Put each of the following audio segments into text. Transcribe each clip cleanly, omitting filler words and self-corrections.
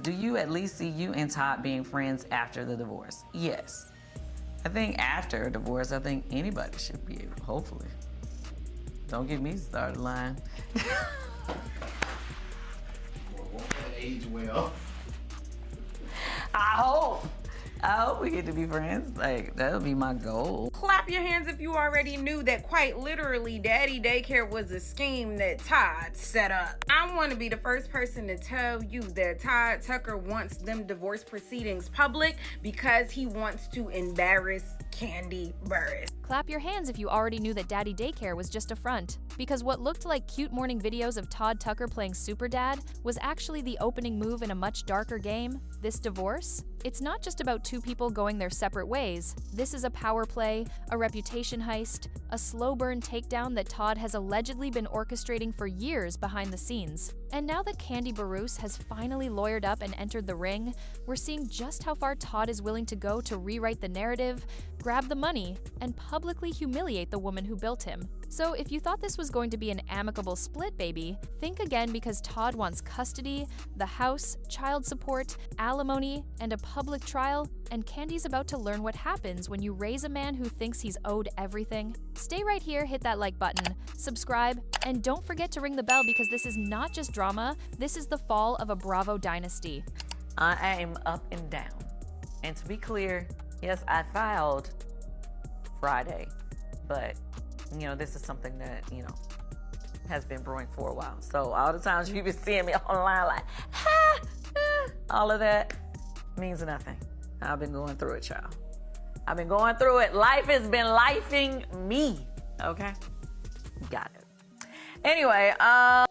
Do you at least see you and Todd being friends after the divorce? Yes. I think after a divorce, I think anybody should be able, hopefully. Don't get me started lying. Won't that age well? I hope we get to be friends. Like, that'll be my goal. Clap your hands if you already knew that quite literally Daddy Daycare was a scheme that Todd set up. I want to be the first person to tell you that Todd Tucker wants them divorce proceedings public because he wants to embarrass Kandi Burruss. Clap your hands if you already knew that Daddy Daycare was just a front, because what looked like cute morning videos of Todd Tucker playing Super Dad was actually the opening move in a much darker game, this divorce. It's not just about two people going their separate ways. This is a power play, a reputation heist, a slow burn takedown that Todd has allegedly been orchestrating for years behind the scenes. And now that Kandi Burruss has finally lawyered up and entered the ring, we're seeing just how far Todd is willing to go to rewrite the narrative, grab the money, and publicly humiliate the woman who built him. So if you thought this was going to be an amicable split, baby, think again, because Todd wants custody, the house, child support, alimony, and a public trial, and Kandi's about to learn what happens when you raise a man who thinks he's owed everything. Stay right here, hit that like button, subscribe, and don't forget to ring the bell, because this is not just drama, this is the fall of a Bravo dynasty. I am up and down. And to be clear, yes, I filed Friday, but you know, this is something that, you know, has been brewing for a while. So all the times you've been seeing me online like, all of that means nothing. I've been going through it, child. I've been going through it. Life has been lifing me, okay? Got it. Anyway,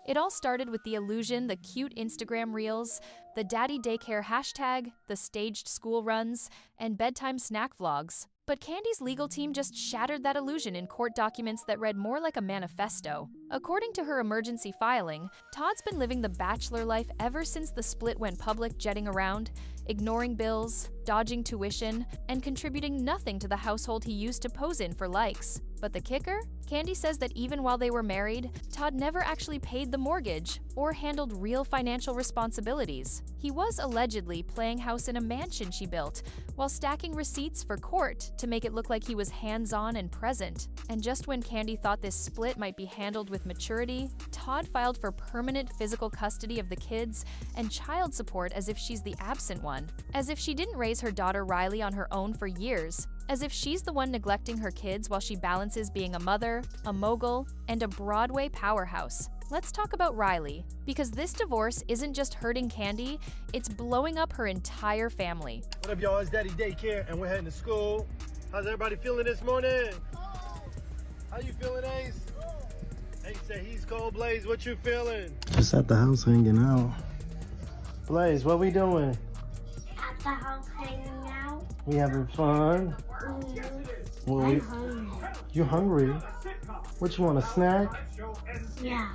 It all started with the illusion, the cute Instagram reels, the Daddy Daycare hashtag, the staged school runs, and bedtime snack vlogs. But Kandi's legal team just shattered that illusion in court documents that read more like a manifesto. According to her emergency filing, Todd's been living the bachelor life ever since the split went public, jetting around, ignoring bills, dodging tuition, and contributing nothing to the household he used to pose in for likes. But the kicker? Kandi says that even while they were married, Todd never actually paid the mortgage or handled real financial responsibilities. He was allegedly playing house in a mansion she built, while stacking receipts for court to make it look like he was hands-on and present. And just when Kandi thought this split might be handled with maturity, Todd filed for permanent physical custody of the kids and child support as if she's the absent one, as if she didn't raise her daughter Riley on her own for years, as if she's the one neglecting her kids while she balances being a mother, a mogul, and a Broadway powerhouse. Let's talk about Riley, because this divorce isn't just hurting Kandi, it's blowing up her entire family. What up, y'all? It's Daddy Daycare, and we're heading to school. How's everybody feeling this morning? How you feeling, Ace? Ace said he's cold. Blaze, what you feeling? Just at the house hanging out. Blaze, what we doing? At the house hanging out. We having fun? Well, I'm hungry. You hungry? What, you want, a snack? Yeah.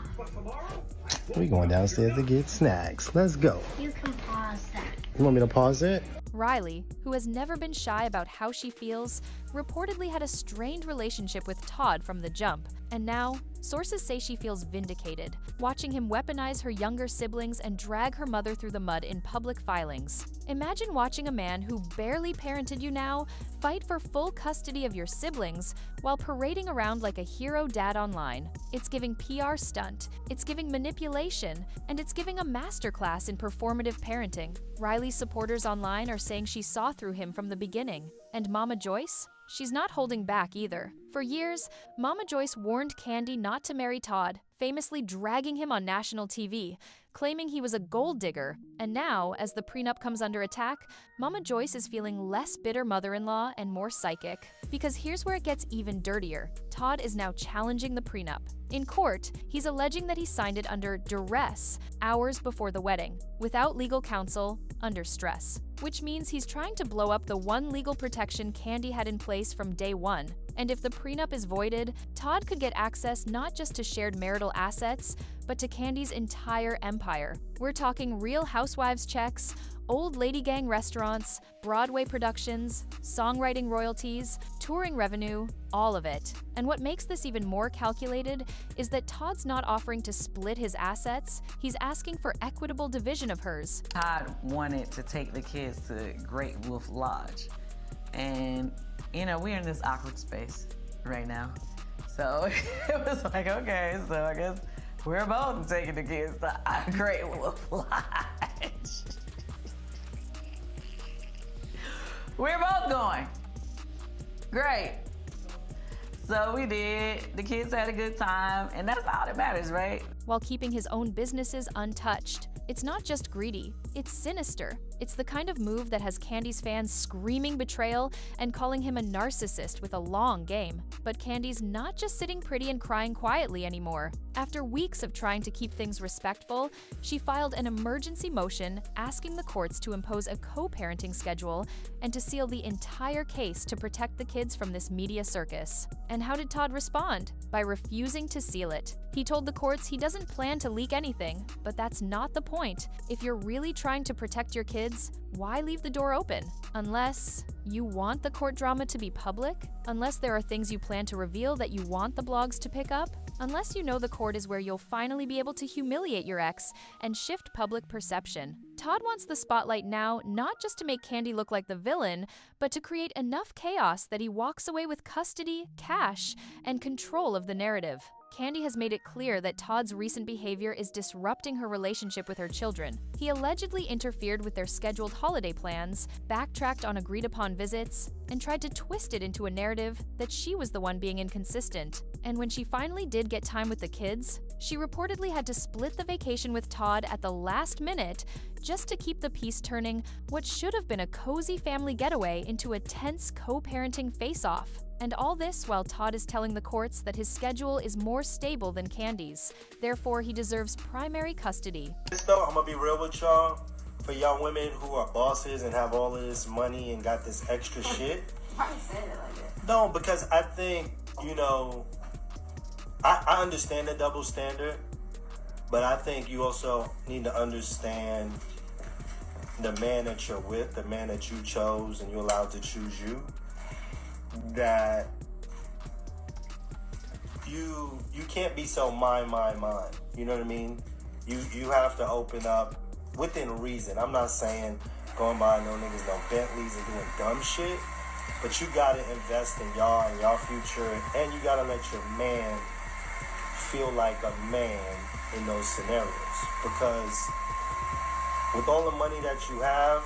We going downstairs to get snacks. Let's go. You can pause that. You want me to pause it? Riley, who has never been shy about how she feels, reportedly had a strained relationship with Todd from the jump, and now, sources say she feels vindicated, watching him weaponize her younger siblings and drag her mother through the mud in public filings. Imagine watching a man who barely parented you now fight for full custody of your siblings while parading around like a hero dad online. It's giving PR stunt, it's giving manipulation, and it's giving a masterclass in performative parenting. Riley's supporters online are saying she saw through him from the beginning. And Mama Joyce? She's not holding back either. For years, Mama Joyce warned Kandi not to marry Todd, famously dragging him on national TV, claiming he was a gold digger. And now, as the prenup comes under attack, Mama Joyce is feeling less bitter mother-in-law and more psychic. Because here's where it gets even dirtier. Todd is now challenging the prenup. In court, he's alleging that he signed it under duress hours before the wedding, without legal counsel, under stress. Which means he's trying to blow up the one legal protection Kandi had in place place from day one. And if the prenup is voided, Todd could get access not just to shared marital assets, but to Kandi's entire empire. We're talking Real Housewives checks, old lady gang restaurants, Broadway productions, songwriting royalties, touring revenue, all of it. And what makes this even more calculated is that Todd's not offering to split his assets, he's asking for equitable division of hers. Todd wanted to take the kids to Great Wolf Lodge. And, you know, we're in this awkward space right now. So it was like, okay, so I guess we're both taking the kids to Great Wolf Lodge. We're both going. Great. So we did. The kids had a good time, and that's all that matters, right? While keeping his own businesses untouched. It's not just greedy, it's sinister. It's the kind of move that has Kandi's fans screaming betrayal and calling him a narcissist with a long game. But Kandi's not just sitting pretty and crying quietly anymore. After weeks of trying to keep things respectful, she filed an emergency motion asking the courts to impose a co-parenting schedule and to seal the entire case to protect the kids from this media circus. And how did Todd respond? By refusing to seal it. He told the courts he doesn't plan to leak anything, but that's not the point. If you're really trying to protect your kids, why leave the door open? Unless you want the court drama to be public? Unless there are things you plan to reveal that you want the blogs to pick up? Unless you know the court is where you'll finally be able to humiliate your ex and shift public perception. Todd wants the spotlight now not just to make Kandi look like the villain, but to create enough chaos that he walks away with custody, cash, and control of the narrative. Kandi has made it clear that Todd's recent behavior is disrupting her relationship with her children. He allegedly interfered with their scheduled holiday plans, backtracked on agreed-upon visits, and tried to twist it into a narrative that she was the one being inconsistent. And when she finally did get time with the kids, she reportedly had to split the vacation with Todd at the last minute just to keep the peace turning what should have been a cozy family getaway into a tense co-parenting face-off. And all this while Todd is telling the courts that his schedule is more stable than Kandi's. Therefore, he deserves primary custody. Though, I'm gonna be real with y'all. For y'all women who are bosses and have all of this money and got this extra shit. Why you saying it like that? No, because I think, you know, I understand the double standard, but I think you also need to understand the man that you're with, the man that you chose and you're allowed to choose you. That you can't be so mine. You know what I mean? You have to open up within reason. I'm not saying going by no niggas, no Bentleys and doing dumb shit, but you gotta invest in y'all and y'all future, and you gotta let your man feel like a man in those scenarios. Because with all the money that you have,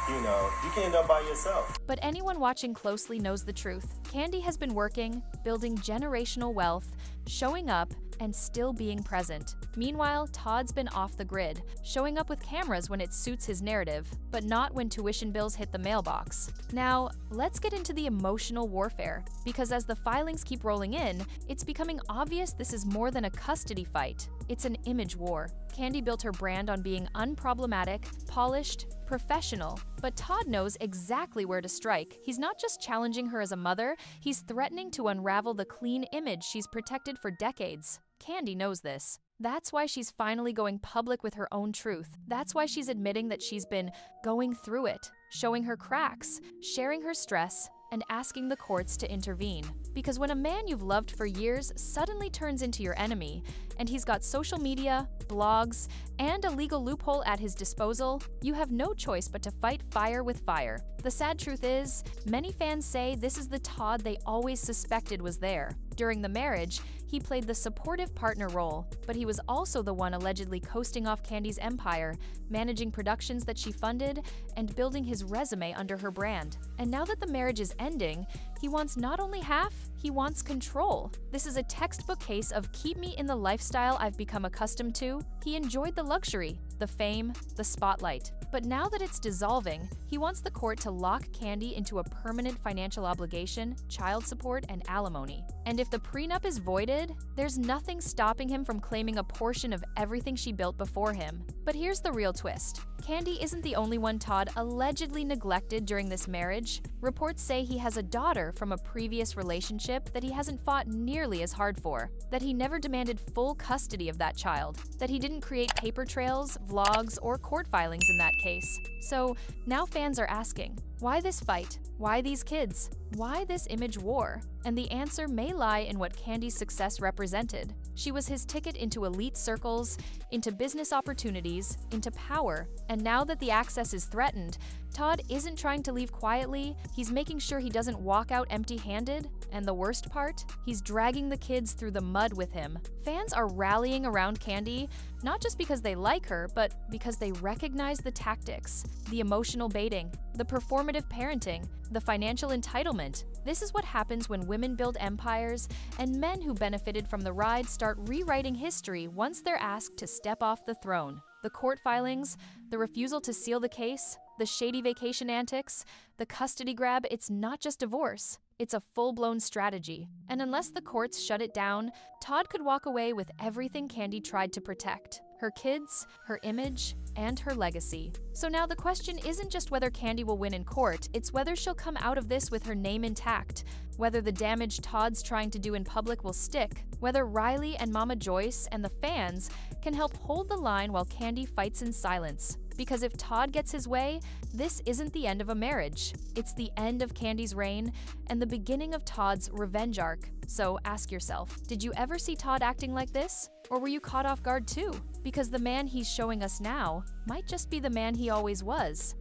you know, you can end up by yourself. But anyone watching closely knows the truth. Kandi has been working, building generational wealth, showing up, and still being present. Meanwhile, Todd's been off the grid, showing up with cameras when it suits his narrative, but not when tuition bills hit the mailbox. Now, let's get into the emotional warfare, because as the filings keep rolling in, it's becoming obvious this is more than a custody fight. It's an image war. Kandi built her brand on being unproblematic, polished, professional, but Todd knows exactly where to strike. He's not just challenging her as a mother, he's threatening to unravel the clean image she's protected for decades. Kandi knows this. That's why she's finally going public with her own truth. That's why she's admitting that she's been going through it, showing her cracks, sharing her stress, and asking the courts to intervene. Because when a man you've loved for years suddenly turns into your enemy, and he's got social media, blogs, and a legal loophole at his disposal, you have no choice but to fight fire with fire. The sad truth is, many fans say this is the Todd they always suspected was there. During the marriage, he played the supportive partner role, but he was also the one allegedly coasting off Kandi's empire, managing productions that she funded, and building his resume under her brand. And now that the marriage is ending, he wants not only half, he wants control. This is a textbook case of keep me in the lifestyle I've become accustomed to. He enjoyed the luxury, the fame, the spotlight. But now that it's dissolving, he wants the court to lock Kandi into a permanent financial obligation, child support, and alimony. And if the prenup is voided, there's nothing stopping him from claiming a portion of everything she built before him. But here's the real twist. Kandi isn't the only one Todd allegedly neglected during this marriage. Reports say he has a daughter from a previous relationship that he hasn't fought nearly as hard for, that he never demanded full custody of that child, that he didn't create paper trails, vlogs, or court filings in that case. So now fans are asking, why this fight? Why these kids? Why this image war? And the answer may lie in what Kandi's success represented. She was his ticket into elite circles, into business opportunities, into power. And now that the access is threatened, Todd isn't trying to leave quietly, he's making sure he doesn't walk out empty-handed. And the worst part? He's dragging the kids through the mud with him. Fans are rallying around Kandi, not just because they like her, but because they recognize the tactics, the emotional baiting, the performative parenting, the financial entitlement. This is what happens when women build empires and men who benefited from the ride start rewriting history once they're asked to step off the throne. The court filings, the refusal to seal the case, the shady vacation antics, the custody grab, it's not just divorce. It's a full-blown strategy. And unless the courts shut it down, Todd could walk away with everything Kandi tried to protect. Her kids, her image, and her legacy. So now the question isn't just whether Kandi will win in court, it's whether she'll come out of this with her name intact, whether the damage Todd's trying to do in public will stick, whether Riley and Mama Joyce and the fans can help hold the line while Kandi fights in silence. Because if Todd gets his way, this isn't the end of a marriage. It's the end of Kandi's reign and the beginning of Todd's revenge arc. So ask yourself, did you ever see Todd acting like this? Or were you caught off guard too? Because the man he's showing us now might just be the man he always was.